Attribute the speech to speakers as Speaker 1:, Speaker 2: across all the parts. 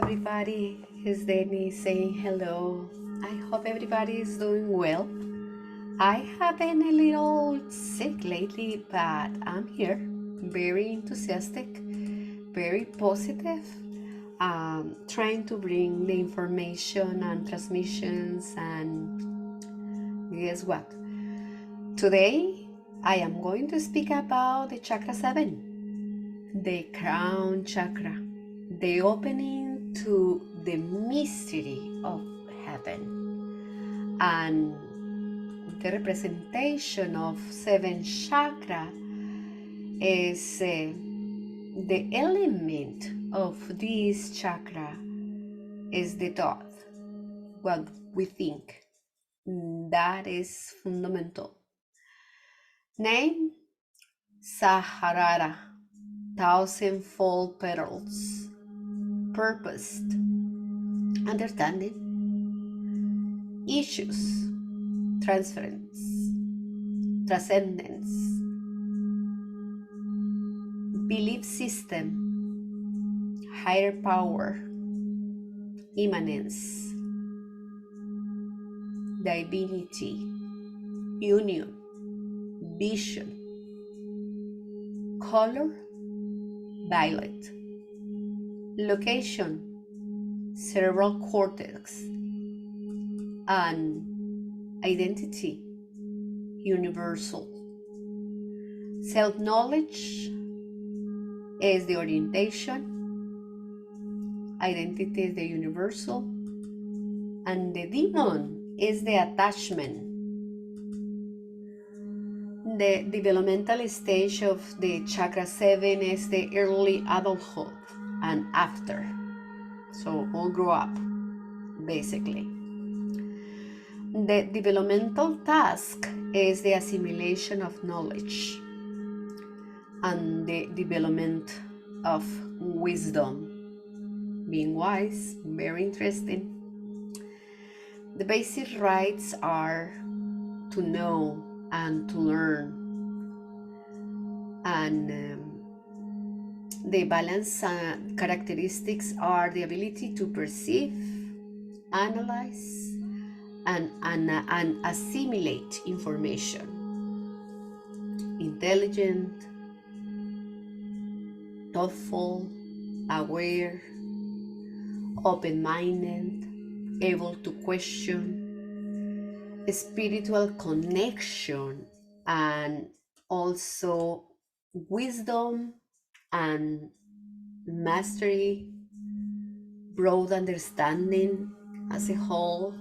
Speaker 1: everybody, it's Danny saying hello. I hope everybody is doing well. I have been a little sick lately, but I'm here, very enthusiastic, very positive, trying to bring the information and transmissions. And guess what? Today I am going to speak about the Chakra Seven, the Crown Chakra, the opening to the mystery of heaven, and the representation of seven chakra is the element of this chakra is the thought, what we think. That is fundamental. Name Saharara, thousandfold petals. Purposed, understanding, issues, transference, transcendence, belief system, higher power, immanence, divinity, union, vision, color, violet, location, cerebral cortex, and identity, universal. Self-knowledge is the orientation, identity is the universal, and the demon is the attachment. The developmental stage of the Chakra 7 is the early adulthood and after. So all grow up, basically. The developmental task is the assimilation of knowledge and the development of wisdom. Being wise, very interesting. The basic rights are to know and to learn, and the balance characteristics are the ability to perceive, analyze, and assimilate information. Intelligent, thoughtful, aware, open-minded, able to question, spiritual connection, and also wisdom and mastery, broad understanding as a whole.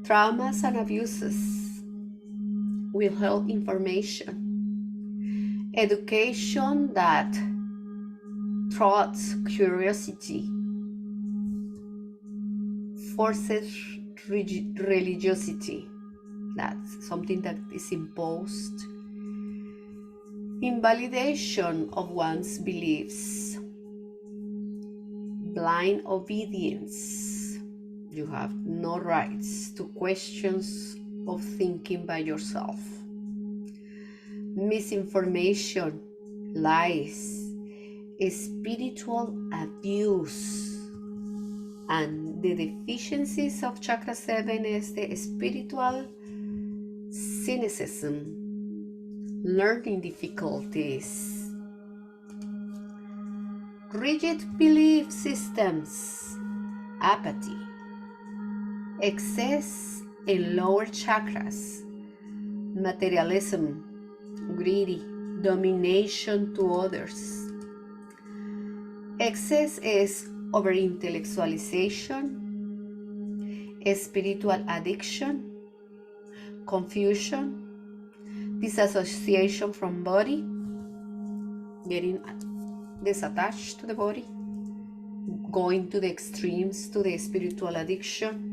Speaker 1: Traumas and abuses, withheld information, education that throttles curiosity, forces religiosity, that's something that is imposed, invalidation of one's beliefs, blind obedience, you have no rights to questions of thinking by yourself, misinformation, lies, spiritual abuse, and the deficiencies of Chakra 7 is the spiritual cynicism, learning difficulties, rigid belief systems, apathy, excess in lower chakras, materialism, greedy, domination to others. Excess is over-intellectualization, spiritual addiction, confusion, disassociation from body, getting disattached to the body, going to the extremes to the spiritual addiction,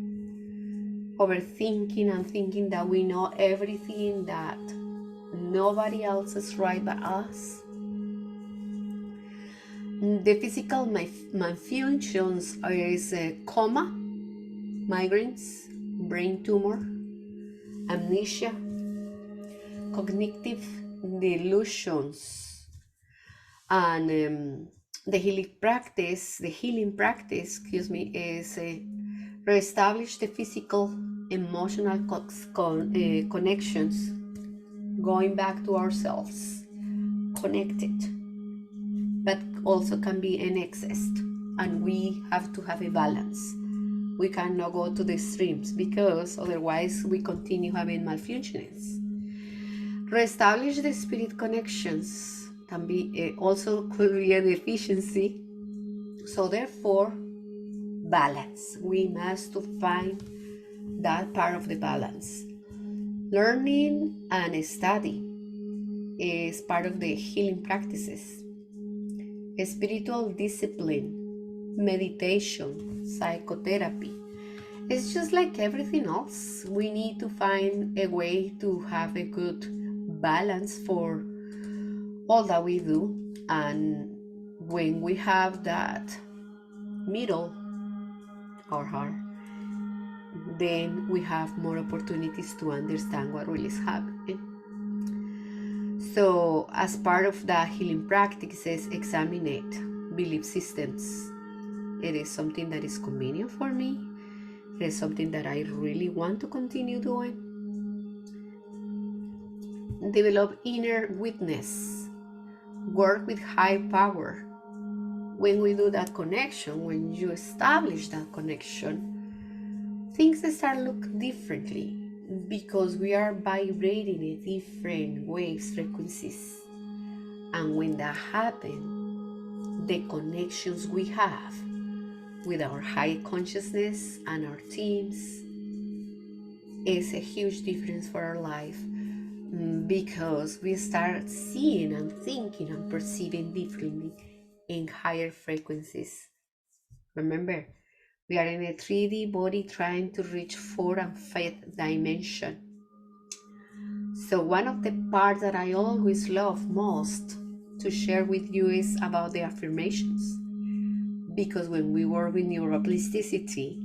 Speaker 1: overthinking and thinking that we know everything, that nobody else is right but us. The physical malfunctions is coma, migraines, brain tumor, amnesia, cognitive delusions, and The healing practice, is reestablish the physical, emotional connections, going back to ourselves, connected, but also can be in excess, and we have to have a balance. We cannot go to the extremes because otherwise we continue having malfunctionings. Reestablish the spirit connections can be also could be a deficiency. So therefore, balance. We must to find that part of the balance. Learning and study is part of the healing practices. Spiritual discipline, meditation, psychotherapy. It's just like everything else. We need to find a way to have a good balance for all that we do. And when we have that middle or heart, then we have more opportunities to understand what really is happening. So as part of the healing practices, examine belief systems. It is something that is convenient for me. It is something that I really want to continue doing. Develop inner witness. Work with high power. When we do that connection, when you establish that connection, things start look differently because we are vibrating in different waves, frequencies. And when that happens, the connections we have with our high consciousness and our teams is a huge difference for our life, because we start seeing and thinking and perceiving differently in higher frequencies. Remember, we are in a 3D body trying to reach 4th and 5th dimension. So one of the parts that I always love most to share with you is about the affirmations. Because when we work with neuroplasticity,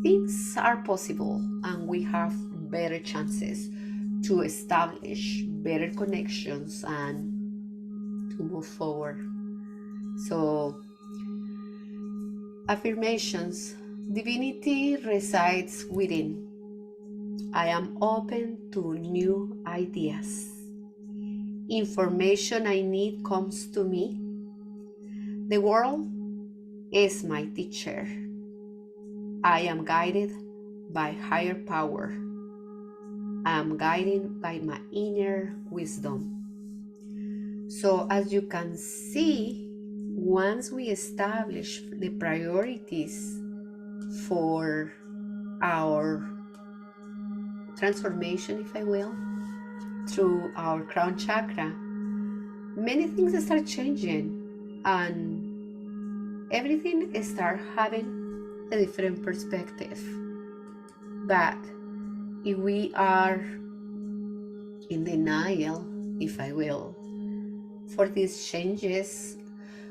Speaker 1: things are possible and we have better chances to establish better connections and to move forward. So, affirmations. Divinity resides within. I am open to new ideas. Information I need comes to me. The world is my teacher. I am guided by higher power. I am guided by my inner wisdom. So as you can see, once we establish the priorities for our transformation, if I will, through our crown chakra, many things start changing and everything start having a different perspective. But if we are in denial, if I will, for these changes,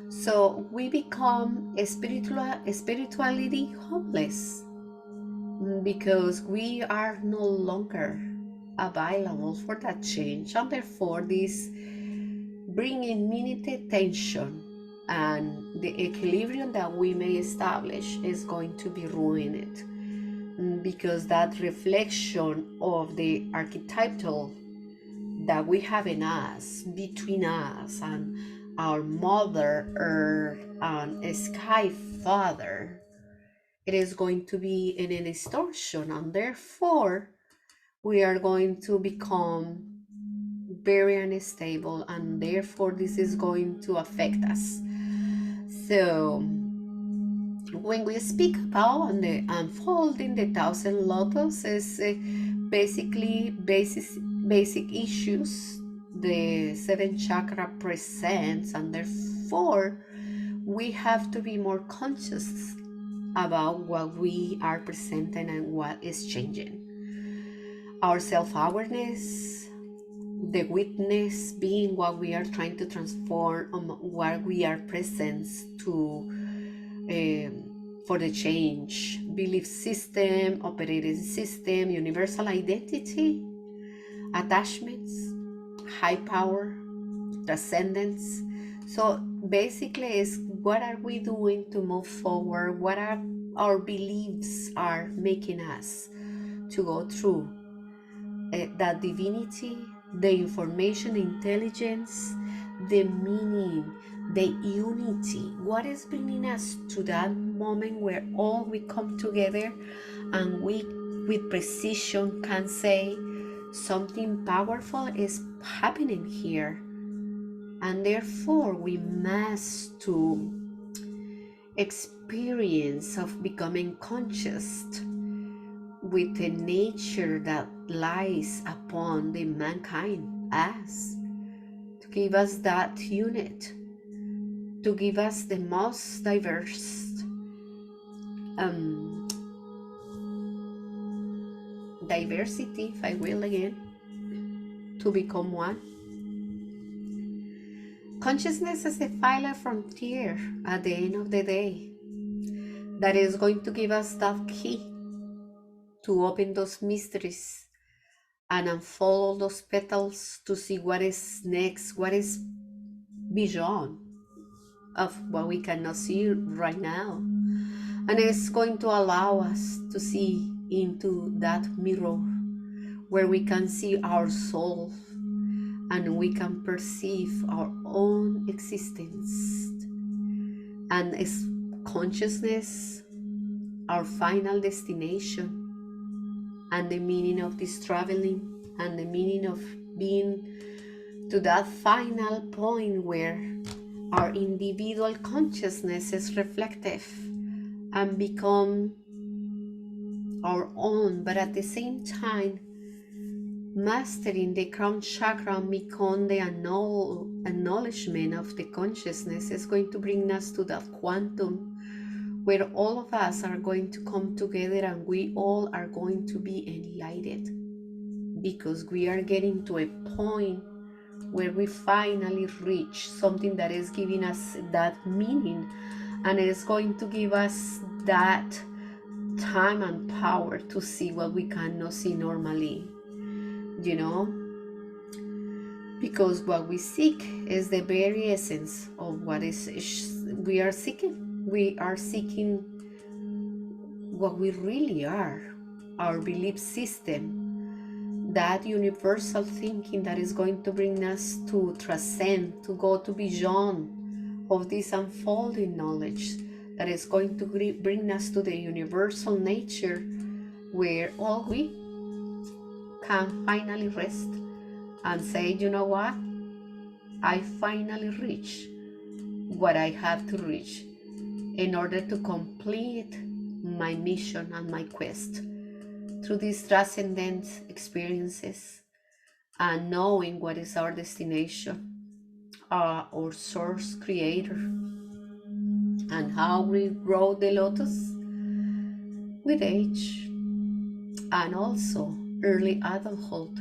Speaker 1: so we become spirituality homeless, because we are no longer available for that change, and therefore this bringing minute tension and the equilibrium that we may establish is going to be ruined, because that reflection of the archetypal that we have in us, between us and our Mother Earth and Sky Father, it is going to be in a distortion, and therefore we are going to become very unstable, and therefore this is going to affect us. So when we speak about the unfolding the 1,000 lotus, is basically basic issues the 7 chakra presents, and therefore we have to be more conscious about what we are presenting and what is changing. Our self-awareness, the witness being what we are trying to transform, what we are present to for the change, belief system, operating system, universal identity, attachments, high power, transcendence. So basically is, what are we doing to move forward? What are our beliefs are making us to go through that divinity, the information, intelligence, the meaning, the unity. What is bringing us to that moment where all we come together and we with precision can say something powerful is happening here, and therefore we must to experience of becoming conscious with the nature that lies upon the mankind as, to give us that unit, to give us the most diverse diversity, if I will again, to become one. Consciousness is the final frontier at the end of the day that is going to give us that key to open those mysteries and unfold those petals to see what is next, what is beyond of what we cannot see right now. And it's going to allow us to see into that mirror where we can see our soul and we can perceive our own existence. And is consciousness our final destination, and the meaning of this traveling, and the meaning of being to that final point where our individual consciousness is reflective and become our own, but at the same time mastering the crown chakra and become the acknowledgement of the consciousness is going to bring us to that quantum where all of us are going to come together and we all are going to be enlightened, because we are getting to a point where we finally reach something that is giving us that meaning, and it is going to give us that time and power to see what we cannot see normally, you know, because what we seek is the very essence of what is we are seeking. We are seeking what we really are, our belief system, that universal thinking that is going to bring us to transcend, to go to beyond of this unfolding knowledge, that is going to bring us to the universal nature where all we can finally rest and say, you know what, I finally reach what I have to reach in order to complete my mission and my quest through these transcendent experiences, and knowing what is our destination, our source creator, and how we grow the lotus with age and also early adulthood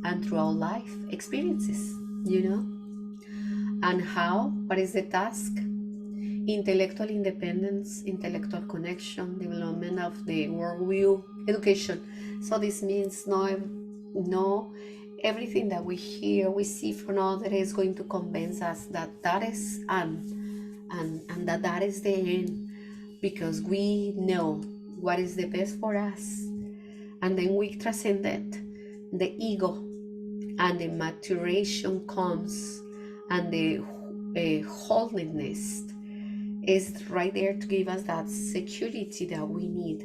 Speaker 1: and throughout life experiences, you know, and how, what is the task? Intellectual independence, intellectual connection, development of the worldview, education. So this means no everything that we hear, we see from others is going to convince us that that is and that is the end, because we know what is the best for us, and then we transcend it, the ego, and the maturation comes, and the holiness is right there to give us that security that we need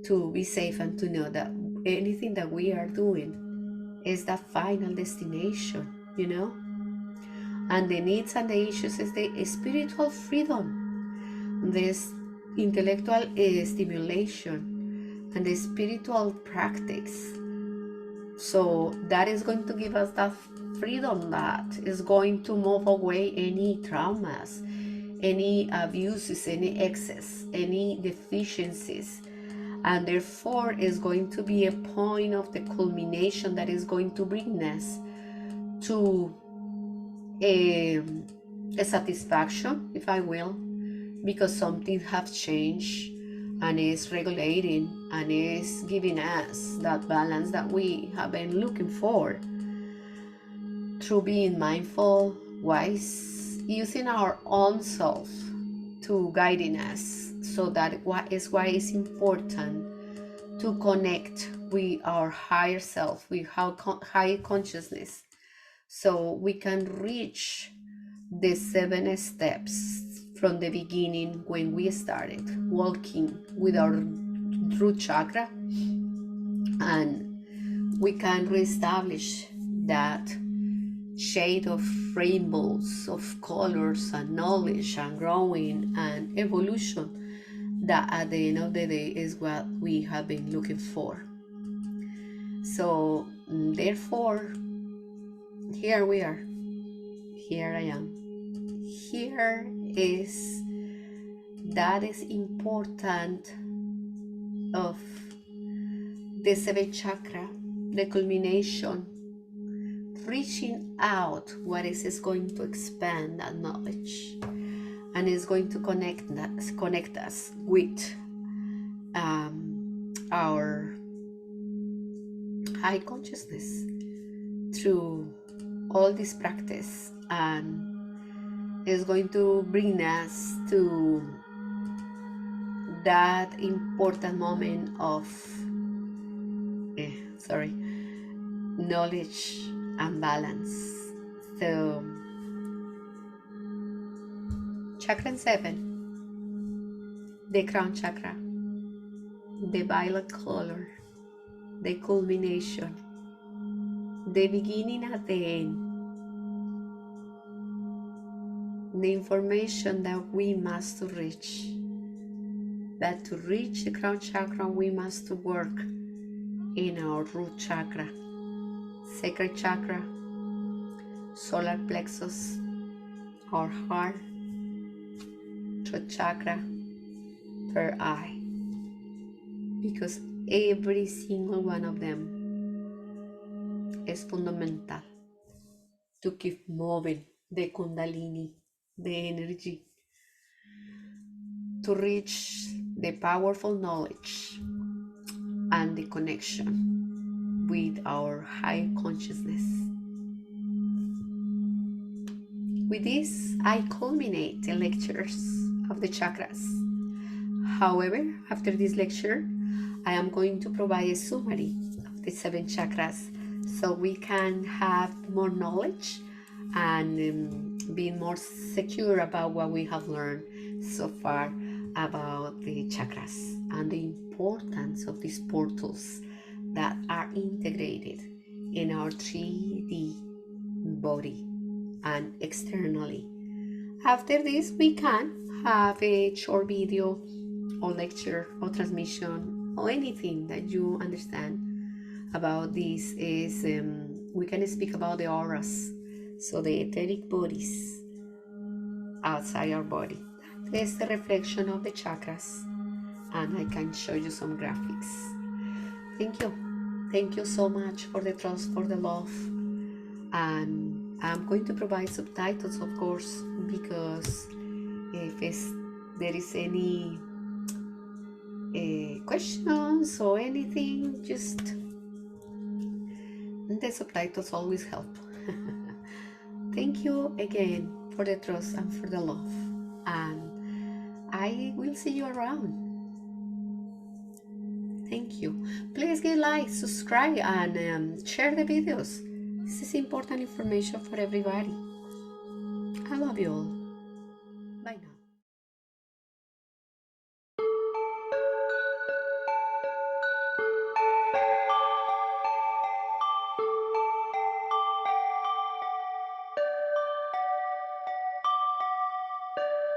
Speaker 1: to be safe and to know that anything that we are doing is the final destination, you know. And the needs and the issues is the spiritual freedom, this intellectual stimulation, and the spiritual practice. So that is going to give us that freedom that is going to move away any traumas, any abuses, any excess, any deficiencies, and therefore is going to be a point of the culmination that is going to bring us to a satisfaction, if I will, because something has changed and is regulating and is giving us that balance that we have been looking for through being mindful, wise, using our own self to guiding us. So that is why it's important to connect with our higher self, with our higher consciousness, so we can reach the 7 steps from the beginning when we started walking with our root chakra, and we can reestablish that shade of rainbows of colors and knowledge and growing and evolution, that at the end of the day is what we have been looking for. So therefore, here we are. Here I am. Here is that is important of the 7th chakra, the culmination, reaching out what is going to expand that knowledge, and is going to connect us with our high consciousness through all this practice, and is going to bring us to that important moment of knowledge and balance. So Chakra 7, the crown chakra, the violet color, the culmination, the beginning at the end, the information that we must reach. That to reach the crown chakra, we must work in our root chakra, sacral chakra, solar plexus, our heart, throat chakra, third eye, because every single one of them is fundamental to keep moving the kundalini, the energy, to reach the powerful knowledge and the connection with our higher consciousness. With this, I culminate the lectures of the chakras. However, after this lecture, I am going to provide a summary of the 7 chakras, so we can have more knowledge and be more secure about what we have learned so far about the chakras and the importance of these portals that are integrated in our 3D body and externally. After this, we can have a short video or lecture or transmission or anything that you understand about this. Is we can speak about the auras, so the etheric bodies outside our body. That is the reflection of the chakras, and I can show you some graphics. Thank you so much for the trust, for the love, and I'm going to provide subtitles, of course, because if there is any questions or anything, just the subtitles always help. Thank you again for the trust and for the love, and I will see you around. Thank you. Please give like, subscribe, and share the videos. This is important information for everybody. I love you all.